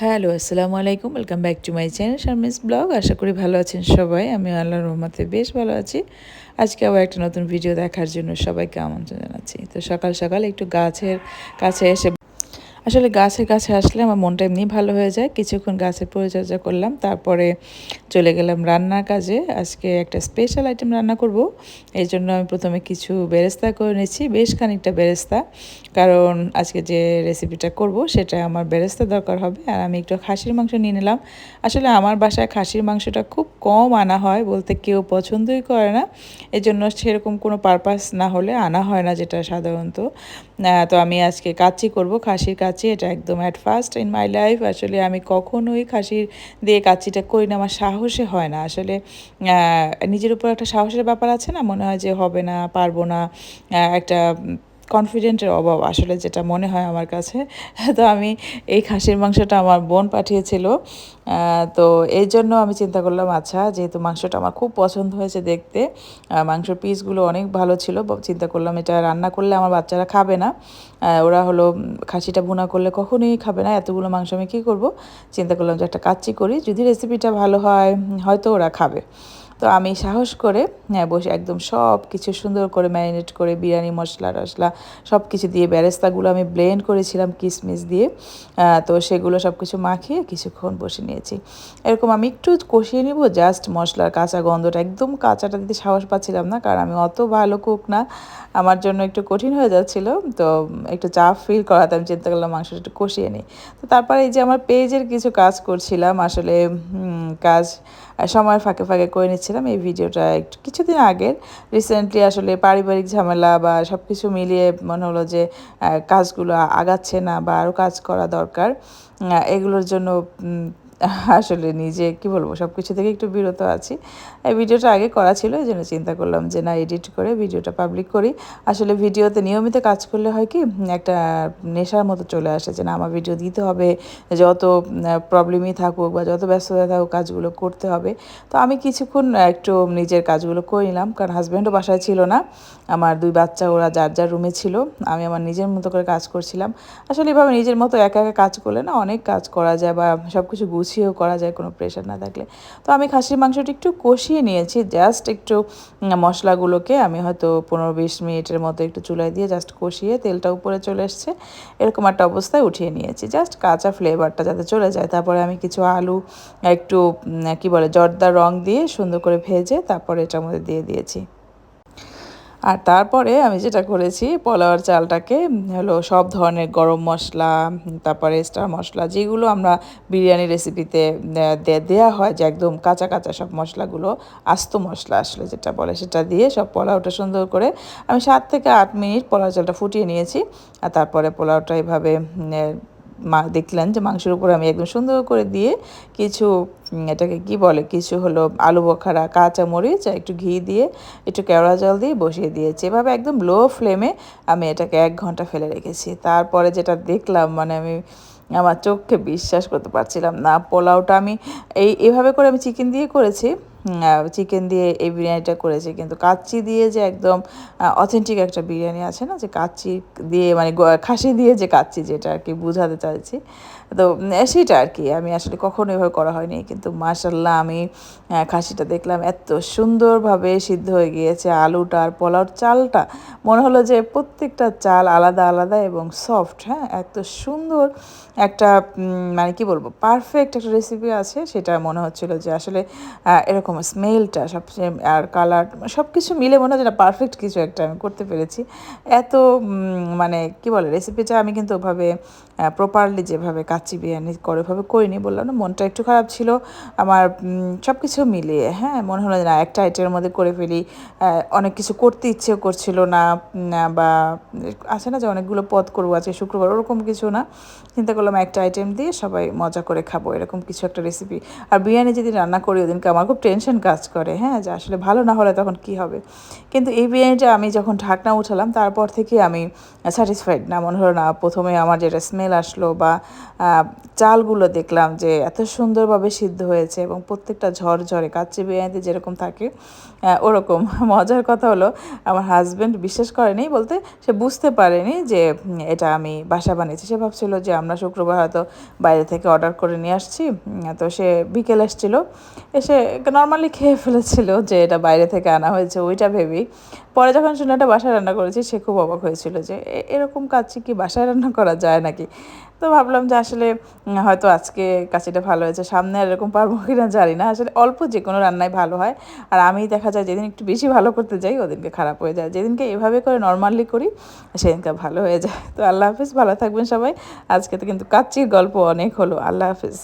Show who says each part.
Speaker 1: Hello, আসসালামু আলাইকুম। Welcome back to my channel Sharmin's blog. আশা করি ভালো আছেন সবাই। আমি আল্লাহর রহমতে বেশ ভালো আছি। আজকে আবার একটা নতুন ভিডিও দেখার জন্য সবাইকে আমন্ত্রণ জানাচ্ছি। তো সকাল সকাল একটু গাছের কাছে এসে আসলে গাছের কাছে আসলে আমার মনটা এমনি ভালো হয়ে যায়। কিছুক্ষণ গাছের পরিচর্যা করলাম, তারপরে চলে গেলাম রান্নার কাজে। আজকে একটা স্পেশাল আইটেম রান্না করব। এই জন্য আমি প্রথমে কিছু বেরেস্তা করে নিয়েছি, বেশ খানিকটা বেরেস্তা। কারণ আজকে যে রেসিপিটা করব সেটা আমার বেরেস্তা দরকার হবে। আর আমি একটু খাসির মাংস নিয়ে নিলাম। আসলে আমার বাসায় খাসির মাংসটা খুব কম আনা হয়, বলতে কেউ পছন্দই করে না। এজন্য সেরকম কোনো পারপাস না হলে আনা হয় না, যেটা সাধারণত। তো আমি আজকে কাচ্চি করব, খাসির কাচ্চি। এটা একদম at first in my life. আসলে আমি কখনোই খাসির দিয়ে কাচ্চিটা করি না, আমার সাহসে হয় না। আসলে নিজের উপর একটা সাহসের ব্যাপার আছে না, মনে হয় যে হবে না, পারবো না, একটা কনফিডেন্টের অভাব আসলে, যেটা মনে হয় আমার কাছে। তো আমি এই খাসির মাংসটা আমার বোন পাঠিয়েছিল। তো এই জন্য আমি চিন্তা করলাম, আচ্ছা যেহেতু মাংসটা আমার খুব পছন্দ হয়েছে দেখতে, মাংসের পিসগুলো অনেক ভালো ছিল, চিন্তা করলাম এটা রান্না করলে আমার বাচ্চারা খাবে না। ওরা হলো খাসিটা ভুনা করলে কখনোই খাবে না, এতগুলো মাংস আমি কী করব। চিন্তা করলাম যে একটা কাচ্চি করি, যদি রেসিপিটা ভালো হয় হয়তো ওরা খাবে। তো আমি সাহস করে বসে একদম সব কিছু সুন্দর করে ম্যারিনেট করে, বিরিয়ানি মশলা টশলা সব কিছু দিয়ে, বেরেস্তাগুলো আমি ব্লেন্ড করেছিলাম কিশমিশ দিয়ে। তো সেগুলো সব কিছু মাখিয়ে কিছুক্ষণ বসে নিয়েছি। এরকম আমি একটু কষিয়ে নিব, জাস্ট মশলার কাঁচা গন্ধটা, একদম কাঁচাটা দিতে সাহস পাচ্ছিলাম না, কারণ আমি অত ভালো কুক না, আমার জন্য একটু কঠিন হয়ে যাচ্ছিল। তো একটু চাপ ফিল করাতে আমি চিন্তা করলাম মাংসটা একটু কষিয়ে নিই। তো তারপরে এই যে আমার পেজের কিছু কাজ করছিলাম, আসলে কাজ সময়ের ফাঁকে ফাঁকে করে নিচ্ছিলাম। এই ভিডিওটা একটু কিছুদিন আগের, রিসেন্টলি আসলে পারিবারিক ঝামেলা বা সব কিছু মিলিয়ে মনে হলো যে কাজগুলো আগাচ্ছে না বা আরও কাজ করা দরকার। এগুলোর জন্য আসলে নিজে কি বলবো, সব কিছু থেকে একটু বিরত আছি। এই ভিডিওটা আগে করা ছিল, এই জন্য চিন্তা করলাম যে না, এডিট করে ভিডিওটা পাবলিক করি। আসলে ভিডিওতে নিয়মিত কাজ করলে হয় কি, একটা নেশার মতো চলে আসে যে না, আমার ভিডিও দিতে হবে, যত প্রবলেমই থাকুক বা যত ব্যস্ততা থাকুক কাজগুলো করতে হবে। তো আমি কিছুক্ষণ একটু নিজের কাজগুলো করে নিলাম, কারণ হাজব্যান্ডও বাসায় ছিল না, আমার দুই বাচ্চা ওরা যার যার রুমে ছিল, আমি আমার নিজের মতো করে কাজ করছিলাম। আসলে এভাবে নিজের মতো একা একা কাজ করলে না অনেক কাজ করা যায় বা সব কিছু গুছিয়েও করা যায় কোনো প্রেশার না থাকলে। তো আমি খাসির মাংসটা একটু কষিয়ে নিয়েছি, জাস্ট একটু মশলাগুলোকে আমি হয়তো 15-20 মিনিটের মতো একটু চুলায় দিয়ে জাস্ট কষিয়ে, তেলটা উপরে চলে এসছে এরকম একটা অবস্থায় উঠিয়ে নিয়েছি, জাস্ট কাঁচা ফ্লেভারটা যাতে চলে যায়। তারপরে আমি কিছু আলু একটু কি বলে জর্দার রং দিয়ে সুন্দর করে ভেজে তারপরে এটার মধ্যে দিয়ে দিয়েছি। আর তারপরে আমি যেটা করেছি, পোলাওয়ের চালটাকে হলো সব ধরনের গরম মশলা, তারপরে স্টার মশলা, যেগুলো আমরা বিরিয়ানি রেসিপিতে দেয়া হয়, যে একদম কাঁচা কাঁচা সব মশলাগুলো, আস্ত মশলা আসলে যেটা বলে, সেটা দিয়ে সব পোলাওটা সুন্দর করে আমি 7 থেকে 8 মিনিট পোলাও চালটা ফুটিয়ে নিয়েছি। আর তারপরে পোলাওটা এভাবে দেখলেন যে মাংসের উপরে আমি একদম সুন্দর করে দিয়ে কিছু এটাকে কি বলে, কিছু হলো আলু বখারা, কাঁচা মরিচ, একটু ঘি দিয়ে, একটু কেওড়া জল দিয়ে বসিয়ে দিয়েছি। এভাবে একদম লো ফ্লেমে আমি এটাকে 1 ঘন্টা ফেলে রেখেছি। তারপরে যেটা দেখলাম, মানে আমি আমার চোখে বিশ্বাস করতে পারছিলাম না। পোলাওটা আমি এইভাবে করে আমি চিকেন দিয়ে করেছি, চিকেন দিয়ে এই বিরিয়ানিটা করেছি, কিন্তু কাচ্চি দিয়ে যে একদম অথেন্টিক একটা বিরিয়ানি আছে না, যে কাচ্চি দিয়ে মানে খাসি দিয়ে যে কাচ্চি, যেটা আর কি বোঝাতে চাইছি, তো সেটা আর কি আমি আসলে কখনো এভাবে করা হয়নি। কিন্তু মাশাল্লাহ আমি খাসিটা দেখলাম এত সুন্দরভাবে সিদ্ধ হয়ে গিয়েছে, আলুটা আর পোলাওর চালটা মনে হলো যে প্রত্যেকটা চাল আলাদা আলাদা এবং সফট। হ্যাঁ, এত সুন্দর একটা মানে কি বলবো, পারফেক্ট একটা রেসিপি আছে, সেটা মনে হচ্ছিল যে আসলে এরকম স্মেলটা সবচেয়ে আর কালার সব কিছু মিলে মনে হয় যেটা পারফেক্ট কিছু একটা আমি করতে পেরেছি। এত মানে কি বলে, রেসিপিটা আমি কিন্তু ওভাবে প্রপারলি যেভাবে কাচ্চি বিরিয়ানি করে ওভাবে করিনি, বললাম না, মনটা একটু খারাপ ছিল আমার। সব কিছু মিলিয়ে হ্যাঁ মনে হলো না একটা আইটেমের মধ্যে করে ফেলি, অনেক কিছু করতে ইচ্ছেও করছিল না, বা আছে না যে অনেকগুলো পদ করবো আজকে শুক্রবার, ওরকম কিছু না। চিন্তা করলাম একটা আইটেম দিয়ে সবাই মজা করে খাবো, এরকম কিছু একটা রেসিপি। আর বিরিয়ানি যেদিন রান্না করি ওদিনকে আমার খুব টেনশন কাজ করে, হ্যাঁ, যে আসলে ভালো না হলে তখন কি হবে। কিন্তু এই বিরিয়ানিটা আমি যখন ঢাকনা উঠালাম তারপর থেকে আমি স্যাটিসফাইড না, মনে হলো না প্রথমে আমার যেটা স্মেল স্মেল আসলো বা চালগুলো দেখলাম যে এত সুন্দরভাবে সিদ্ধ হয়েছে এবং প্রত্যেকটা ঝরঝরে কাচ্চি বিরিয়ানিতে যেরকম থাকে ওরকম। মজার কথা হলো আমার হাজব্যান্ড বিশ্বাস করেনি, বলতে সে বুঝতে পারেনি যে এটা আমি বাসা বানিয়েছি। সে ভাবছিল যে আমরা শুক্রবার হয়তো বাইরে থেকে অর্ডার করে নিয়ে আসছি। তো সে বিকেল এসেছিল, এসে নর্মালি খেয়ে ফেলেছিল যে এটা বাইরে থেকে আনা হয়েছে ওইটা ভেবেই। পরে যখন শুনে এটা বাসায় রান্না করেছি সে খুব অবাক হয়েছিল যে এরকম কাচ্চি কি বাসায় রান্না করা যায় নাকি। তো ভাবলাম যে আসলে হয়তো আজকে কাচ্চিটা ভালো হয়েছে, সামনে আর এরকম পারবো কিনা জানি না। আসলে অল্প যে কোনো রান্নাই ভালো হয়, আর আমি দেখা যায় যেদিন একটু বেশি ভালো করতে যাই ওদিনকে খারাপ হয়ে যায়, যেদিনকে এভাবে করে নর্মালি করি সেদিনকে ভালো হয়ে যায়। তো আল্লাহ হাফিজ, ভালো থাকবেন সবাই। আজকে তো কিন্তু কাচ্চির গল্প অনেক হলো। আল্লাহ হাফিজ।